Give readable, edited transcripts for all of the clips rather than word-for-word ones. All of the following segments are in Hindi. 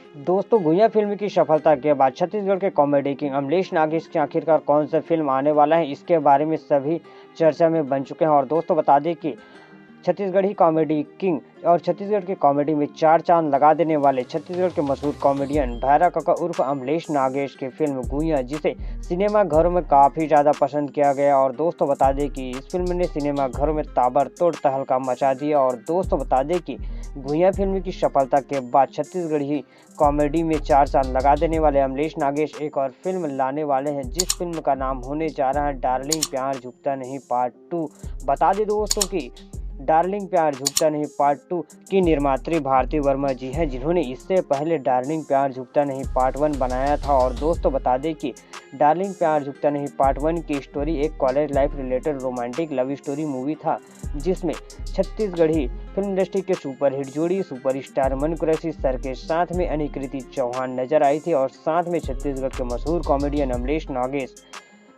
दोस्तों, गुइया फिल्म की सफलता के बाद छत्तीसगढ़ के कॉमेडी किंग अमलेश नागेश की आखिरकार कौन सा फिल्म आने वाला है, इसके बारे में सभी चर्चा में बन चुके हैं। और दोस्तों बता दें कि छत्तीसगढ़ी कॉमेडी किंग और छत्तीसगढ़ की कॉमेडी में चार चांद लगा देने वाले छत्तीसगढ़ के मशहूर कॉमेडियन भैरा काका उर्फ अमलेश नागेश की फिल्म गुइया, जिसे सिनेमा घरों में काफ़ी ज़्यादा पसंद किया गया। और दोस्तों बता दें कि इस फिल्म ने सिनेमा घरों में ताबड़तोड़ तहलका मचा दिया। और दोस्तों बता दें कि गुइया फिल्म की सफलता के बाद छत्तीसगढ़ी कॉमेडी में चार चांद लगा देने वाले अमलेश नागेश एक और फिल्म लाने वाले हैं, जिस फिल्म का नाम होने जा रहा है डार्लिंग प्यार झुकता नहीं पार्ट 2। बता दें दोस्तों कि डार्लिंग प्यार झुकता नहीं पार्ट 2 की निर्मात्री भारती वर्मा जी हैं, जिन्होंने इससे पहले डार्लिंग प्यार झुकता नहीं पार्ट 1 बनाया था। और दोस्तों बता दें कि डार्लिंग प्यार झुकता नहीं पार्ट 1 की स्टोरी एक college life related romantic love story movie था, जिसमें छत्तीसगढ़ी फिल्म इंडस्ट्री के सुपरहिट जोड़ी सुपरस्टार मन कुरैशी सर के साथ में अनिकृति चौहान नजर आई थी, और साथ में छत्तीसगढ़ के मशहूर कॉमेडियन अमलेश नागेश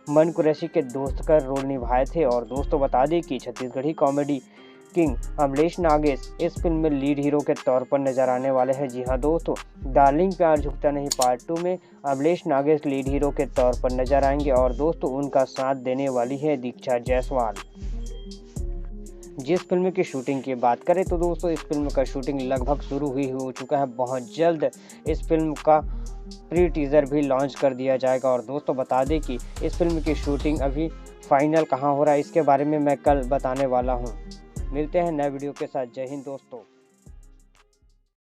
मन कुरैशी के दोस्त का रोल निभाए थे। और दोस्तों बता दें कि छत्तीसगढ़ी कॉमेडी किंग अमलेश नागेश इस फिल्म में लीड हीरो के तौर पर नजर आने वाले हैं। जी हाँ दोस्तों, डार्लिंग प्यार झुकता नहीं पार्ट 2 में अमलेश नागेश लीड हीरो के तौर पर नजर आएंगे, और दोस्तों उनका साथ देने वाली है दीक्षा जायसवाल। जिस फिल्म की शूटिंग की बात करें तो दोस्तों इस फिल्म का शूटिंग लगभग शुरू हो चुका है। बहुत जल्द इस फिल्म का प्री टीज़र भी लॉन्च कर दिया जाएगा। और दोस्तों बता दें कि इस फिल्म की शूटिंग अभी फाइनल कहाँ हो रहा है, इसके बारे में मैं कल बताने वाला हूँ। मिलते हैं नए वीडियो के साथ। जय हिंद दोस्तों।